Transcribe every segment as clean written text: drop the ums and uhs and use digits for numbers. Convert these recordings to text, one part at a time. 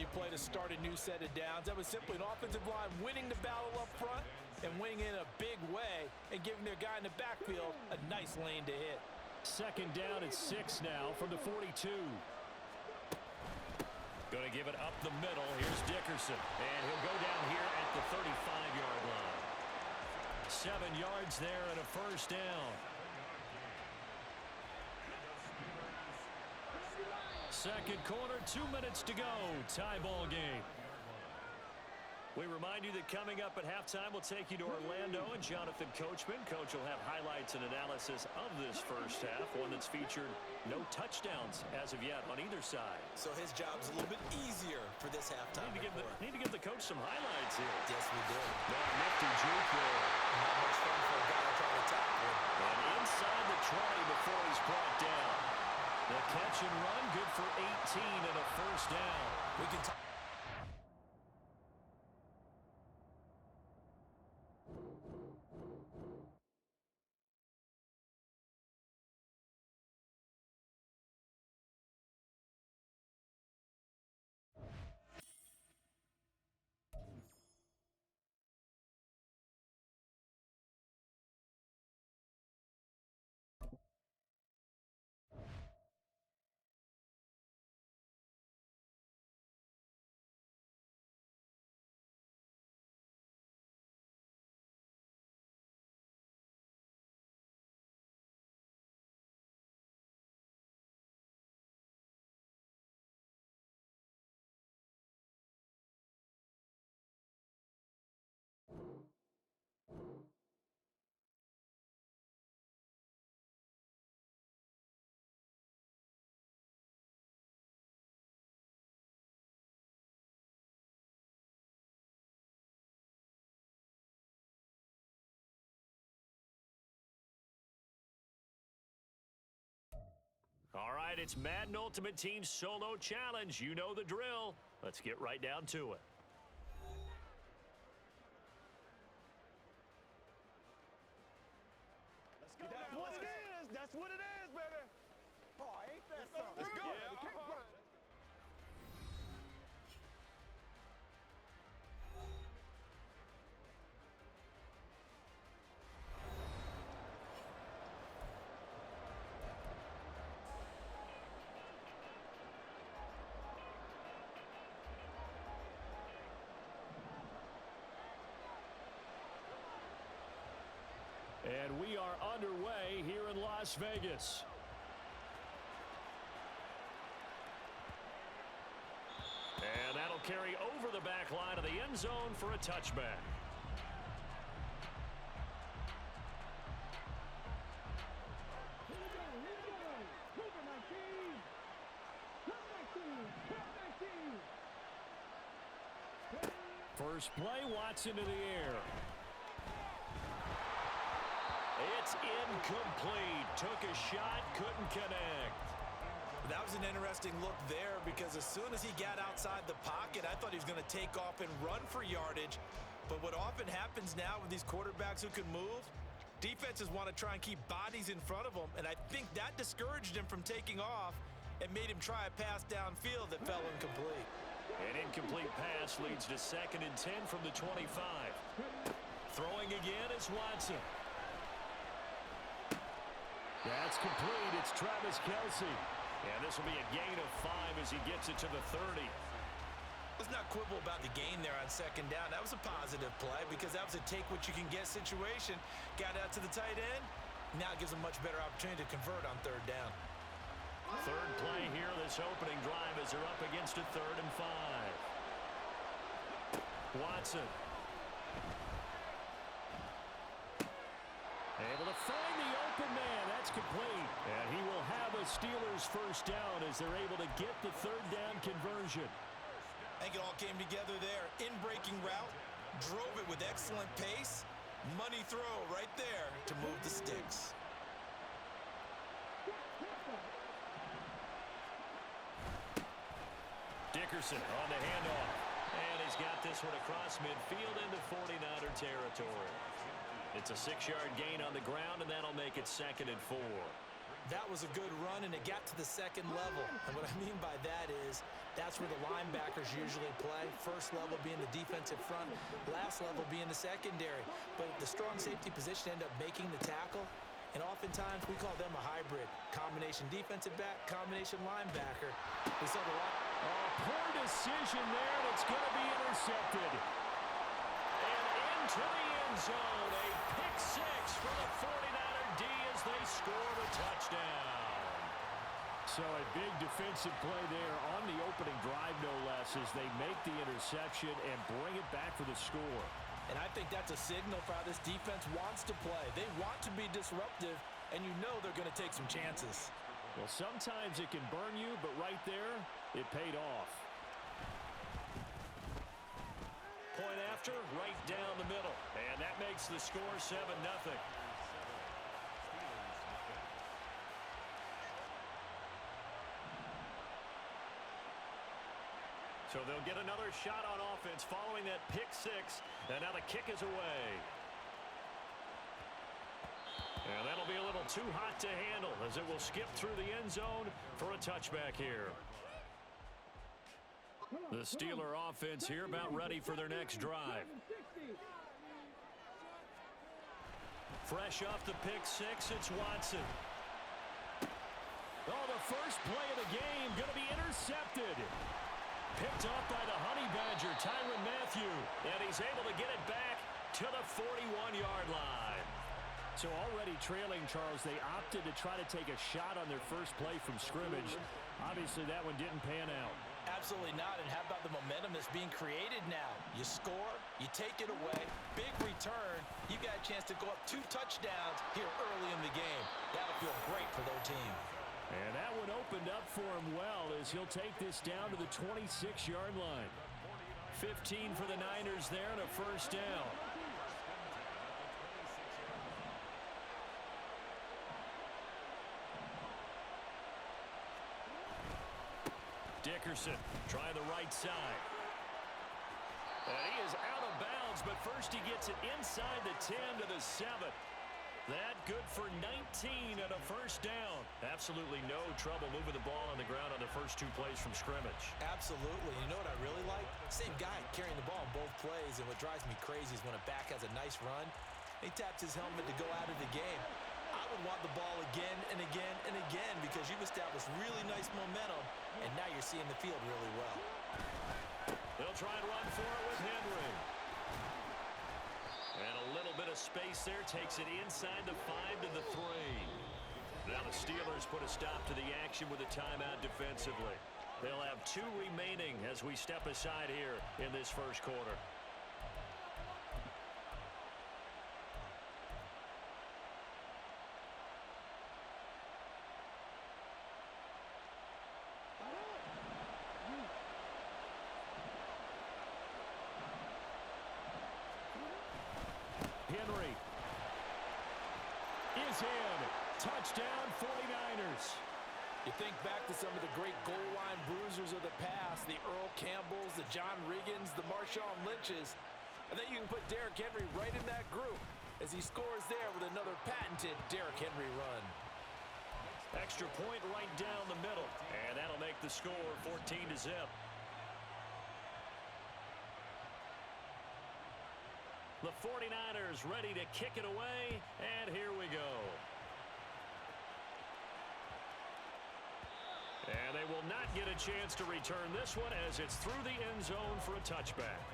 quality play to start a new set of downs. That was simply an offensive line winning the battle up front and winning in a big way and giving their guy in the backfield a nice lane to hit. Second down and 6 now from the 42. Going to give it up the middle. Here's Dickerson. And he'll go down here at the 35-yard line. 7 yards there and a first down. Second quarter, 2 minutes to go. Tie ball game. We remind you that coming up at halftime, we'll take you to Orlando and Jonathan Coachman. Coach will have highlights and analysis of this first half, one that's featured no touchdowns as of yet on either side. So his job's a little bit easier for this halftime. Need to give the coach some highlights here. Yes, we do. Nifty juke there. Not much fun for a guy trying to tackle. And inside the 20 before he's brought down. The catch and run, good for 18 and a first down. We can talk. All right, it's Madden Ultimate Team Solo Challenge. You know the drill. Let's get right down to it. Let's go. That's what it is. That's what it is, baby. Oh, ain't that something? Let's go. And we are underway here in Las Vegas. And that'll carry over the back line of the end zone for a touchback. First play, Watson to the air. It's incomplete. Took a shot, couldn't connect. That was an interesting look there because as soon as he got outside the pocket, I thought he was going to take off and run for yardage. But what often happens now with these quarterbacks who can move, defenses want to try and keep bodies in front of them, and I think that discouraged him from taking off and made him try a pass downfield that fell incomplete. An incomplete pass leads to 2nd and 10 from the 25. Throwing again is Watson. That's complete. It's Travis Kelce. And this will be a gain of 5 as he gets it to the 30. Let's not quibble about the gain there on 2nd down. That was a positive play because that was a take-what-you-can-get situation. Got out to the tight end. Now it gives him much better opportunity to convert on 3rd down. Third play here, this opening drive as they're up against a 3rd and 5. Watson. Able to find the open man. That's complete. And he will have a Steelers first down as they're able to get the 3rd down conversion. I think it all came together there. In-breaking route. Drove it with excellent pace. Money throw right there to move the sticks. Dickerson on the handoff. And he's got this one across midfield into 49er territory. It's a 6-yard gain on the ground, and that'll make it 2nd and 4. That was a good run, and it got to the 2nd level. And what I mean by that is That's where the linebackers usually play. First level being the defensive front, last level being the secondary. But the strong safety position end up making the tackle, and oftentimes we call them a hybrid. Combination defensive back, combination linebacker. We saw the lot. Oh, poor decision there, and it's going to be intercepted. And into the end zone, a pick six for the 49er D as they score the touchdown. So a big defensive play there on the opening drive, no less, as they make the interception and bring it back for the score. And I think that's a signal for how this defense wants to play. They want to be disruptive, and you know they're going to take some chances. Well, sometimes it can burn you, but right there, it paid off. Point after, right down the middle. And that makes the score 7-0. So they'll get another shot on offense following that pick six. And now the kick is away. And that'll be a little too hot to handle as it will skip through the end zone for a touchback here. The Steeler offense here about ready for their next drive. Fresh off the pick six, it's Watson. Oh, the first play of the game going to be intercepted. Picked off by the Honey Badger, Tyrann Mathieu. And he's able to get it back to the 41-yard line. So already trailing, Charles, they opted to try to take a shot on their first play from scrimmage. Obviously, that one didn't pan out. Absolutely not. And how about the momentum that's being created now? You score, you take it away, big return. You got a chance to go up 2 touchdowns here early in the game. That'll feel great for their team. And that one opened up for him well as he'll take this down to the 26-yard line. 15 for the Niners there and a first down. Dickerson trying the right side. And he is out of bounds, but first he gets it inside the 10 to the 7. That good for 19 and a first down. Absolutely no trouble moving the ball on the ground on the first 2 plays from scrimmage. Absolutely. You know what I really like? Same guy carrying the ball on both plays, and what drives me crazy is when a back has a nice run, he taps his helmet to go out of the game. I would want the ball again and again and again because you've established really nice momentum, and now you're seeing the field really well. They'll try and run for it with Henry. And a little bit of space there takes it inside the 5 to the 3. Now the Steelers put a stop to the action with a timeout defensively. They'll have 2 remaining as we step aside here in this first quarter. Henry is in. Touchdown 49ers. You think back to some of the great goal line bruisers of the past, the Earl Campbells, the John Riggins, the Marshawn Lynches. I think you can put Derrick Henry right in that group as he scores there with another patented Derrick Henry run. Extra point right down the middle, and that'll make the score 14 to zip. The 49ers ready to kick it away, and here we go. And they will not get a chance to return this one as it's through the end zone for a touchback.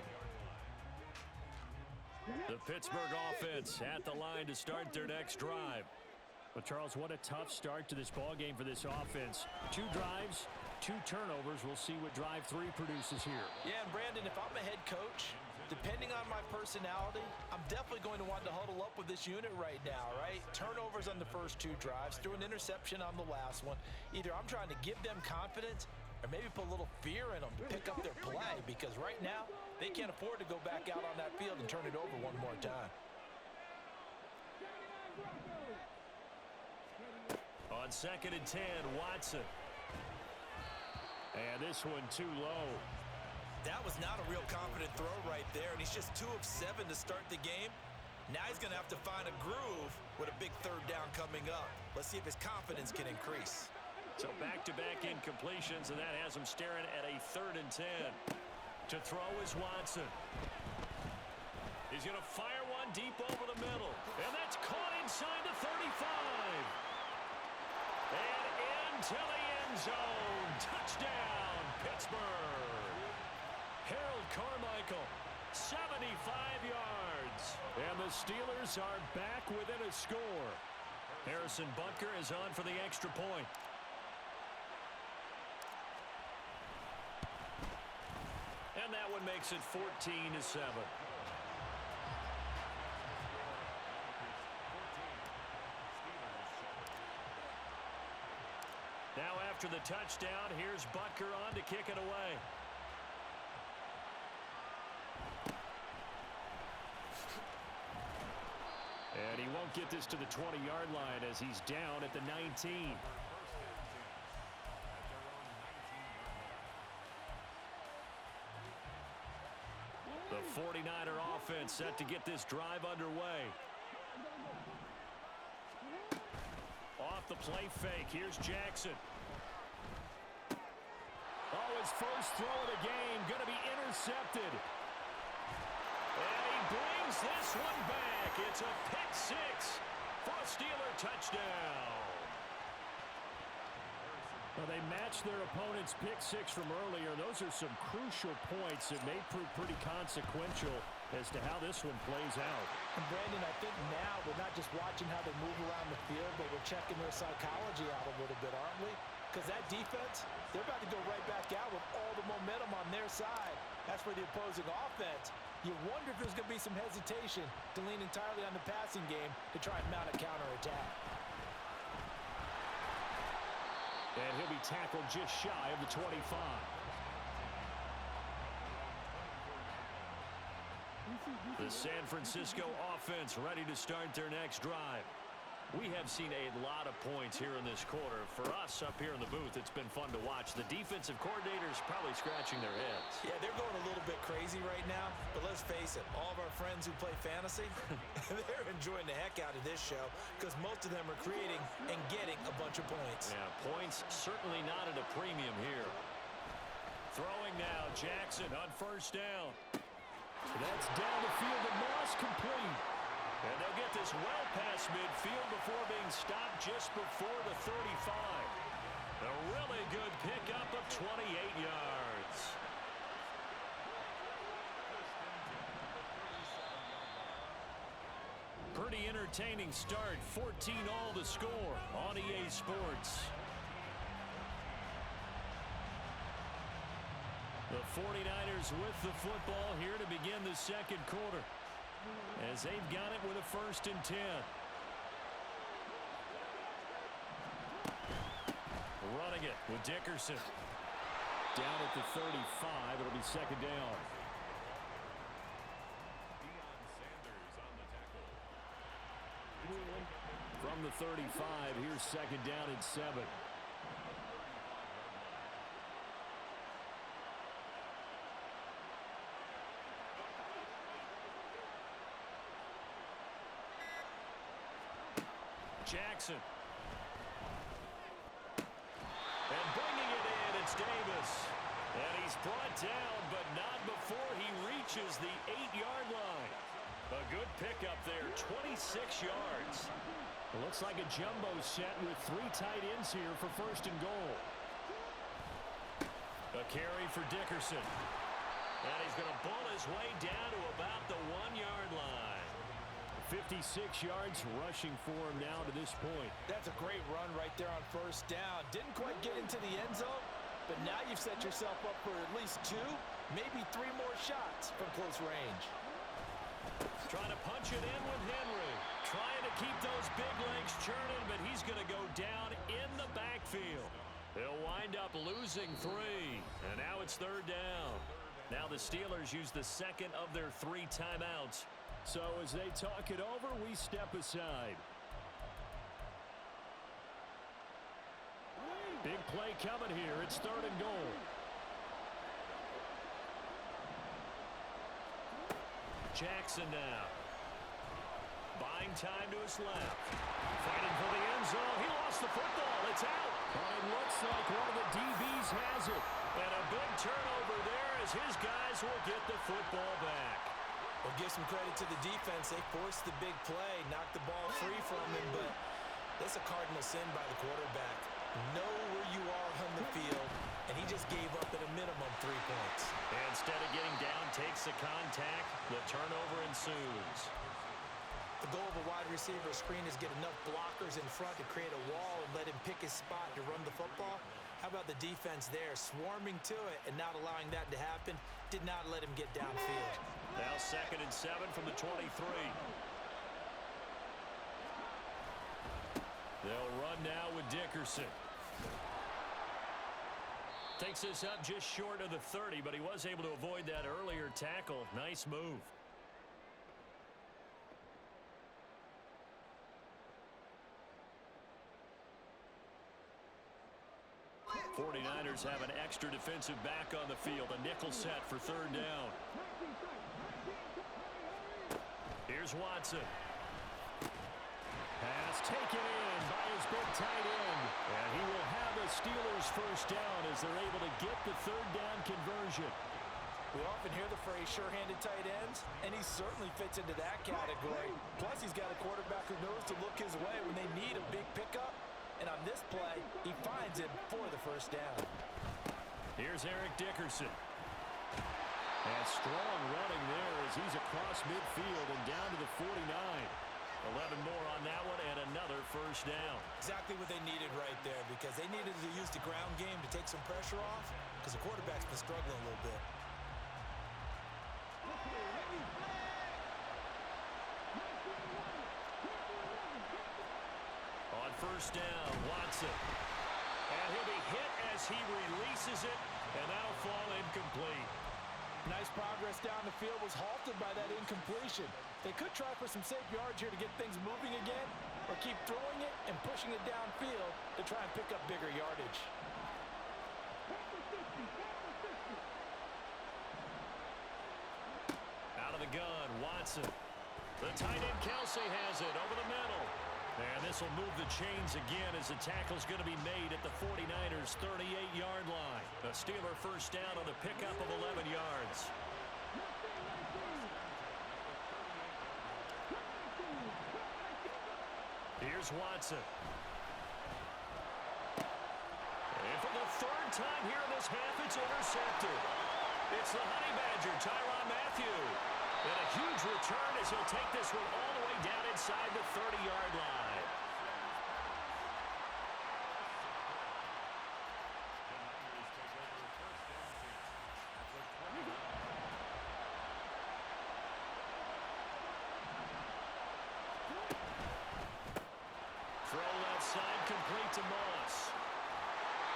The Pittsburgh offense at the line to start their next drive. But Charles, what a tough start to this ball game for this offense. 2 drives, 2 turnovers. We'll see what drive 3 produces here. Yeah, and Brandon, if I'm a head coach, depending on my personality, I'm definitely going to want to huddle up with this unit right now, right? Turnovers on the first 2 drives, threw an interception on the last one. Either I'm trying to give them confidence or maybe put a little fear in them to pick up their play because right now they can't afford to go back out on that field and turn it over one more time. On 2nd and 10, Watson. And this one too low. That was not a real confident throw right there, and he's just 2 of 7 to start the game. Now he's going to have to find a groove with a big 3rd down coming up. Let's see if his confidence can increase. So back-to-back incompletions, and that has him staring at a 3rd and 10. To throw is Watson. He's going to fire one deep over the middle. And that's caught inside the 35. And into the end zone. Touchdown, Pittsburgh. Harold Carmichael, 75 yards. And the Steelers are back within a score. Harrison Butker is on for the extra point. And that one makes it 14-7. Now after the touchdown, here's Butker on to kick it away. And he won't get this to the 20-yard line as he's down at the 19. The 49er offense set to get this drive underway. Off the play fake. Here's Jackson. Oh, his first throw of the game going to be intercepted. And he brings this one back. It's a pick six for a Steeler touchdown. Well, they matched their opponent's pick six from earlier. Those are some crucial points that may prove pretty consequential as to how this one plays out. And Brandon, I think now we're not just watching how they move around the field, but we're checking their psychology out a little bit, aren't we? Because that defense, they're about to go right back out with all the momentum on their side. As for the opposing offense, you wonder if there's going to be some hesitation to lean entirely on the passing game to try and mount a counterattack. And he'll be tackled just shy of the 25. The San Francisco offense ready to start their next drive. We have seen a lot of points here in this quarter. For us up here in the booth, it's been fun to watch. The defensive coordinators probably scratching their heads. Yeah, they're going a little bit crazy right now, but let's face it, all of our friends who play fantasy, they're enjoying the heck out of this show because most of them are creating and getting a bunch of points. Yeah, points certainly not at a premium here. Throwing now, Jackson on first down. That's down the field to Moss, complete. And they'll get this well past midfield before being stopped just before the 35. A really good pickup of 28 yards. Pretty entertaining start. 14-all the score on EA Sports. The 49ers with the football here to begin the second quarter, as they've got it with a 1st and 10. Running it with Dickerson. Down at the 35. It'll be 2nd down. From the 35, here's 2nd down and 7. Jackson. And bringing it in, it's Davis. And he's brought down, but not before he reaches the 8-yard line. A good pickup there, 26 yards. It looks like a jumbo set with 3 tight ends here for 1st and goal. A carry for Dickerson. And he's going to bull his way down to about the 1-yard line. 56 yards rushing for him now to this point. That's a great run right there on 1st down. Didn't quite get into the end zone, but now you've set yourself up for at least 2, maybe 3 more shots from close range. Trying to punch it in with Henry. Trying to keep those big legs churning, but he's going to go down in the backfield. They'll wind up losing 3, and now it's 3rd down. Now the Steelers use the 2nd of their 3 timeouts. So as they talk it over, we step aside. Big play coming here. It's 3rd and goal. Jackson now. Buying time to his left. Fighting for the end zone. He lost the football. It's out. But it looks like one of the DBs has it. And a big turnover there as his guys will get the football back. Well, give some credit to the defense. They forced the big play, knocked the ball free from him, but that's a cardinal sin by the quarterback. Know where you are on the field, and he just gave up at a minimum 3 points. Instead of getting down, takes the contact. The turnover ensues. The goal of a wide receiver screen is get enough blockers in front to create a wall and let him pick his spot to run the football. How about the defense there, swarming to it and not allowing that to happen? Did not let him get downfield. Now 2nd and 7 from the 23. They'll run now with Dickerson. Takes this up just short of the 30, but he was able to avoid that earlier tackle. Nice move. 49ers have an extra defensive back on the field. A nickel set for 3rd down. Here's Watson. Pass taken in by his big tight end. And he will have the Steelers 1st down as they're able to get the 3rd down conversion. We often hear the phrase sure-handed tight ends, and he certainly fits into that category. Plus, he's got a quarterback who knows to look his way when they need a big pickup. And on this play, he finds him for the 1st down. Here's Eric Dickerson. And strong running there as he's across midfield and down to the 49. 11 more on that one and another 1st down. Exactly what they needed right there, because they needed to use the ground game to take some pressure off, because the quarterback's been struggling a little bit. On 1st down, Watson. And he'll be hit as he releases it, and that'll fall incomplete. Nice progress down the field, was halted by that incompletion. They could try for some safe yards here to get things moving again, or keep throwing it and pushing it downfield to try and pick up bigger yardage. Out of the gun, Watson. The tight end Kelsey has it over the middle. And this will move the chains again as the tackle's going to be made at the 49ers' 38-yard line. The Steeler 1st down on the pickup of 11 yards. Here's Watson. And for the 3rd time here in this half, it's intercepted. It's the Honey Badger, Tyrann Mathieu. And a huge return as he'll take this one all the way down inside the 30-yard line. Throw left side complete to Moss.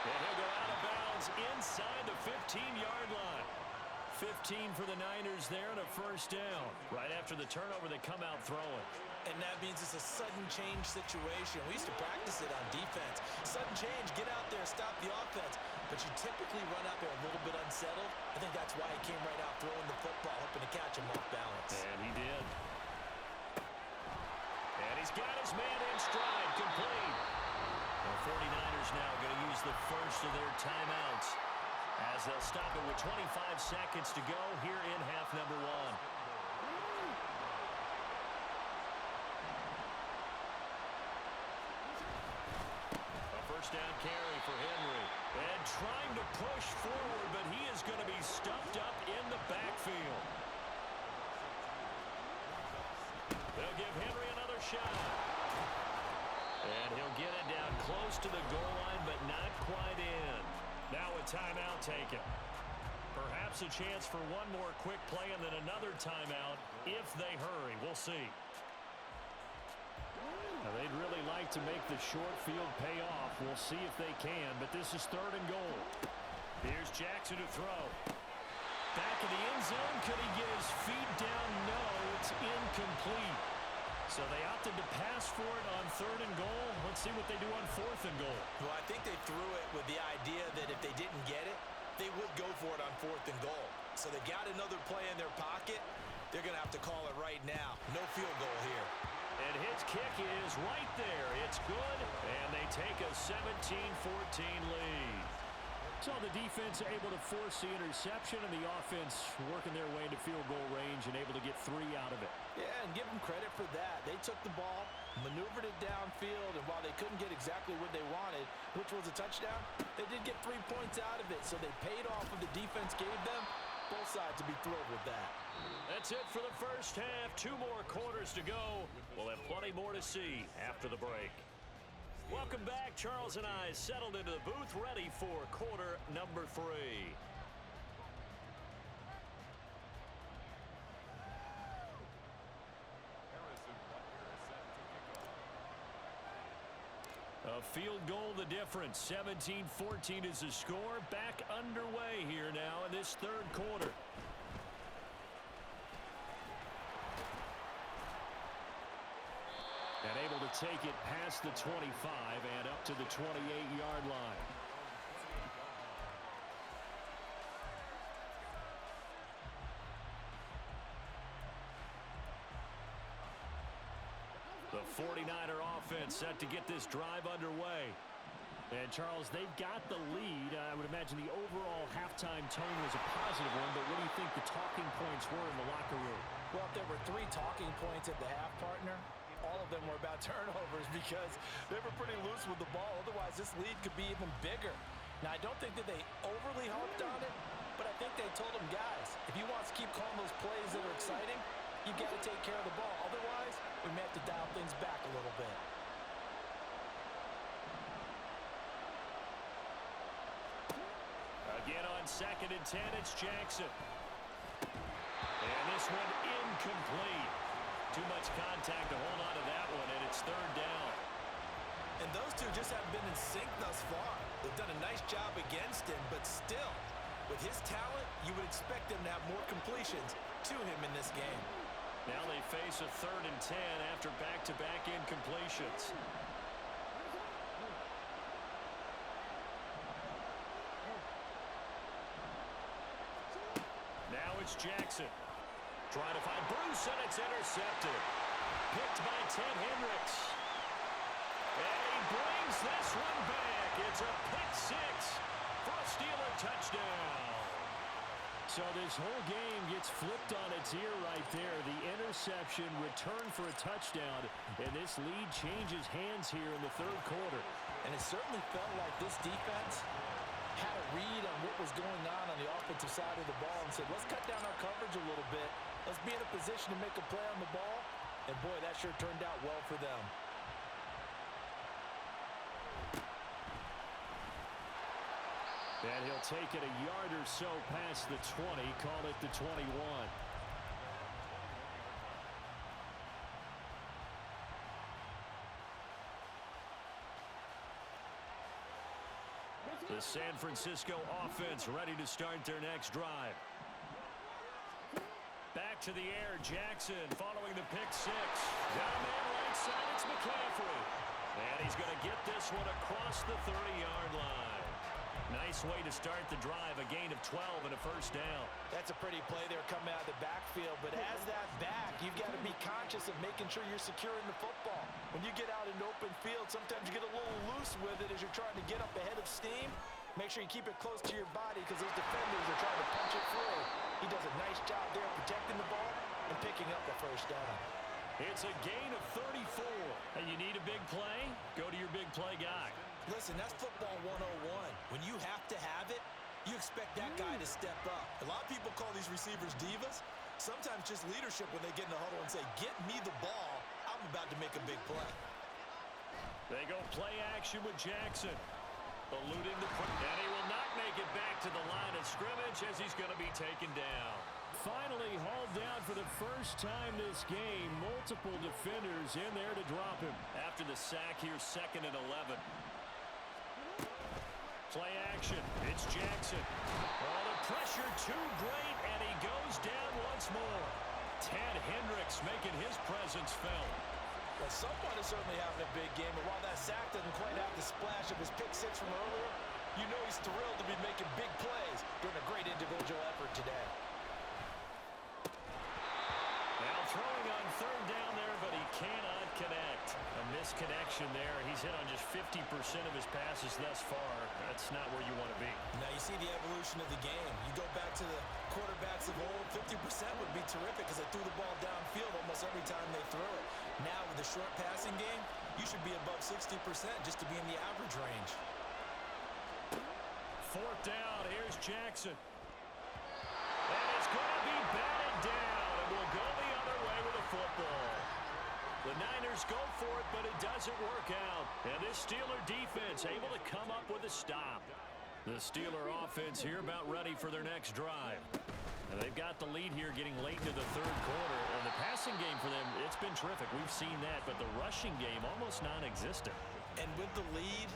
And he'll go out of bounds inside the 15-yard line. 15 for the Niners there and a 1st down. Right after the turnover, they come out throwing. And that means it's a sudden change situation. We used to practice it on defense. Sudden change, get out there, stop the offense. But you typically run out there a little bit unsettled. I think that's why he came right out throwing the football, hoping to catch him off balance. And he did. And he's got his man in stride, complete. The 49ers now going to use the first of their timeouts as they'll stop it with 25 seconds to go here in half number 1. A 1st down carry for Henry. And trying to push forward, but he is going to be stuffed up in the backfield. They'll give Henry another shot. And he'll get it down close to the goal line, but not quite in. Now a timeout taken. Perhaps a chance for one more quick play and then another timeout if they hurry. We'll see. Now they'd really like to make the short field pay off. We'll see if they can, but this is 3rd and goal. Here's Jackson to throw. Back in the end zone. Could he get his feet down? No, it's incomplete. So they opted to pass for it on 3rd and goal. Let's see what they do on 4th and goal. Well, I think they threw it with the idea that if they didn't get it, they would go for it on 4th and goal. So they've got another play in their pocket. They're going to have to call it right now. No field goal here. And his kick is right there. It's good, and they take a 17-14 lead. So the defense able to force the interception, and the offense working their way into field goal range and able to get 3 out of it. Yeah, and give them credit for that. They took the ball, maneuvered it downfield, and while they couldn't get exactly what they wanted, which was a touchdown, they did get 3 points out of it. So they paid off what the defense gave them. Both sides to be thrilled with that. That's it for the first half. 2 more quarters to go. We'll have plenty more to see after the break. Welcome back. Charles and I settled into the booth, ready for quarter number 3. A field goal the difference. 17-14 is the score. Back underway here now in this third quarter. And able to take it past the 25 and up to the 28-yard line. The 49er offense set to get this drive underway. And, Charles, they've got the lead. I would imagine the overall halftime tone was a positive one, but what do you think the talking points were in the locker room? Well, if there were 3 talking points at the half, partner, all of them were about turnovers because they were pretty loose with the ball. Otherwise, this lead could be even bigger. Now, I don't think that they overly harped on it, but I think they told them, guys, if you want to keep calling those plays that are exciting, you've got to take care of the ball. Otherwise, we may have to dial things back a little bit. Again on 2nd and 10, it's Jackson. And this one incomplete. Too much contact to hold on to that one, and it's 3rd down. And those two just haven't been in sync thus far. They've done a nice job against him, but still, with his talent, you would expect him to have more completions to him in this game. Now they face a 3rd and 10 after back-to-back incompletions. Now it's Jackson. Trying to find Bruce, and it's intercepted. Picked by Ted Hendricks. And he brings this one back. It's a pick 6 for a Steeler touchdown. So this whole game gets flipped on its ear right there. The interception, return for a touchdown, and this lead changes hands here in the 3rd quarter. And it certainly felt like this defense had a read on what was going on the offensive side of the ball and said, let's cut down our coverage a little bit. Let's be in a position to make a play on the ball. And, boy, that sure turned out well for them. And he'll take it a yard or so past the 20, call it the 21. The San Francisco offense ready to start their next drive. Back to the air, Jackson following the pick 6. Got a man right side, it's McCaffrey. And he's going to get this one across the 30-yard line. Nice way to start the drive, a gain of 12 and a 1st down. That's a pretty play there coming out of the backfield, but as that back, you've got to be conscious of making sure you're securing the football. When you get out in open field, sometimes you get a little loose with it as you're trying to get up ahead of steam. Make sure you keep it close to your body because those defenders are trying to punch it through. He does a nice job there protecting the ball and picking up the 1st down. It's a gain of 34. And you need a big play? Go to your big play guy. Listen, that's football 101. When you have to have it, you expect that guy to step up. A lot of people call these receivers divas. Sometimes just leadership when they get in the huddle and say, get me the ball. I'm about to make a big play. They go play action with Jackson. Eluding the punt. And he will not make it back to the line of scrimmage as he's going to be taken down. Finally hauled down for the first time this game. Multiple defenders in there to drop him. After the sack here, 2nd and 11. Play action. It's Jackson. Oh, the pressure too great, and he goes down once more. Ted Hendricks making his presence felt. Well, someone is certainly having a big game, and while that sack doesn't quite have the splash of his pick 6 from earlier, you know he's thrilled to be making big plays during a great individual effort today. Now throwing on 3rd down there, but he cannot production there. He's hit on just 50% of his passes thus far. That's not where you want to be. Now you see the evolution of the game. You go back to the quarterbacks of old, 50% would be terrific because they threw the ball downfield almost every time they threw it. Now with the short passing game, you should be above 60% just to be in the average range. Fourth down, here's Jackson. And it's going to be batted down, and we'll go the other way with the football. The Niners go for it, but it doesn't work out. And this Steeler defense able to come up with a stop. The Steeler offense here about ready for their next drive. And they've got the lead here getting late into the third quarter. And the passing game for them, it's been terrific. We've seen that, but the rushing game almost non-existent. And with the lead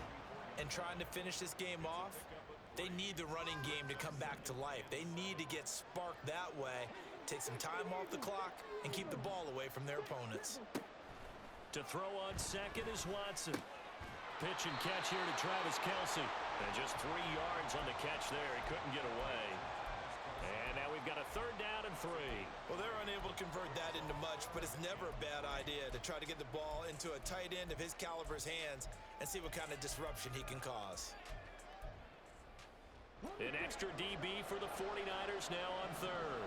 and trying to finish this game off, they need the running game to come back to life. They need to get sparked that way, take some time off the clock, and keep the ball away from their opponents. To throw on second is Watson. Pitch and catch here to Travis Kelce. And just 3 yards on the catch there. He couldn't get away. And now we've got a third down and 3. Well, they're unable to convert that into much, but it's never a bad idea to try to get the ball into a tight end of his caliber's hands and see what kind of disruption he can cause. An extra DB for the 49ers now on third.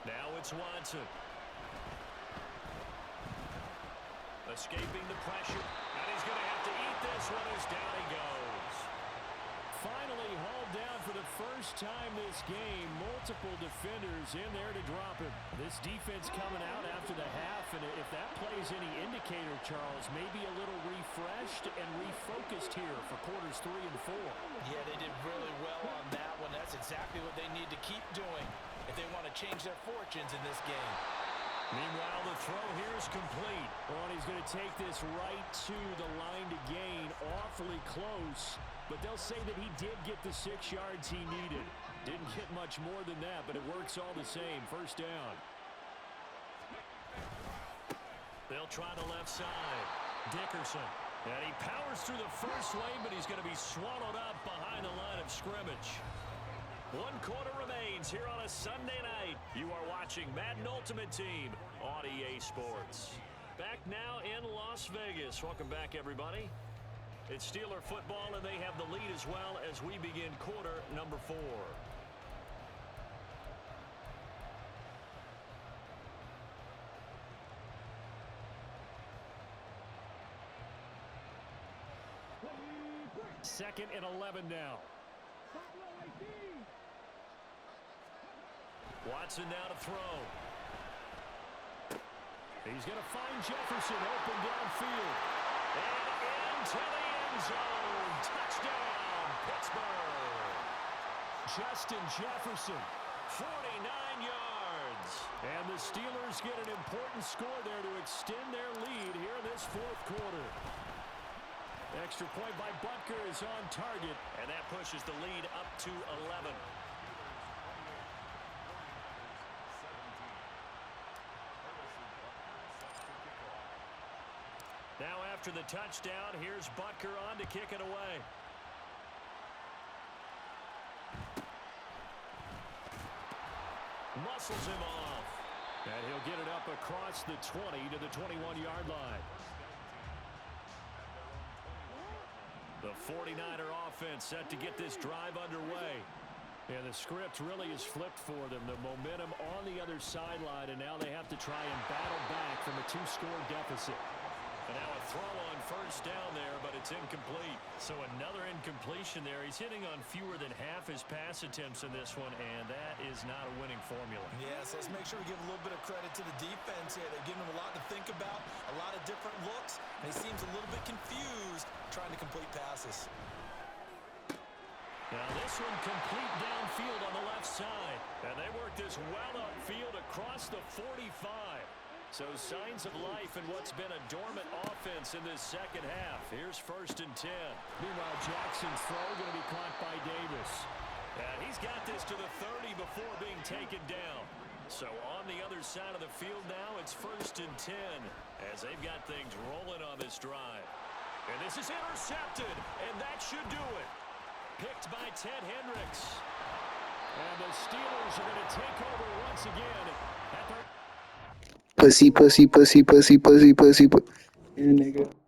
Now it's Watson. Escaping the pressure. And he's going to have to eat this one as down he goes. Finally hauled down for the first time this game. Multiple defenders in there to drop him. This defense coming out after the half, and if that plays any indicator, Charles, maybe a little refreshed and refocused here for quarters 3 and 4. Yeah, they did really well on that one. That's exactly what they need to keep doing if they want to change their fortunes in this game. Meanwhile, the throw here is complete. Well, he's going to take this right to the line to gain. Awfully close, but they'll say that he did get the 6 yards he needed. Didn't get much more than that, but it works all the same. First down. They'll try the left side. Dickerson. And he powers through the first lane, but he's going to be swallowed up behind the line of scrimmage. 1 quarter remains here on a Sunday night. You are watching Madden Ultimate Team on EA Sports. Back now in Las Vegas. Welcome back, everybody. It's Steeler football, and they have the lead as well as we begin quarter number 4. Second and 11 now. Watson now to throw. He's going to find Jefferson open downfield. And into the end zone. Touchdown, Pittsburgh. Justin Jefferson, 49 yards. And the Steelers get an important score there to extend their lead here in this fourth quarter. Extra point by Butker is on target, and that pushes the lead up to 11. Now after the touchdown, here's Butker on to kick it away. Muscles him off. And he'll get it up across the 20 to the 21-yard line. The 49er offense set to get this drive underway. And the script really is flipped for them. The momentum on the other sideline, and now they have to try and battle back from a 2-score deficit. And now a throw on first down there, but it's incomplete. So another incompletion there. He's hitting on fewer than half his pass attempts in this one, and that is not a winning formula. Yes, let's make sure we give a little bit of credit to the defense here. They're giving him a lot to think about, a lot of different looks, and he seems a little bit confused trying to complete passes. Now this one complete downfield on the left side. And they work this well upfield across the 45. So signs of life in what's been a dormant offense in this second half. Here's 1st and 10. Meanwhile, Jackson's throw going to be caught by Davis. And he's got this to the 30 before being taken down. So on the other side of the field now, it's 1st and 10 as they've got things rolling on this drive. And this is intercepted, and that should do it. Picked by Ted Hendricks. And the Steelers are going to take over once again at their... Pussy. Yeah, nigga.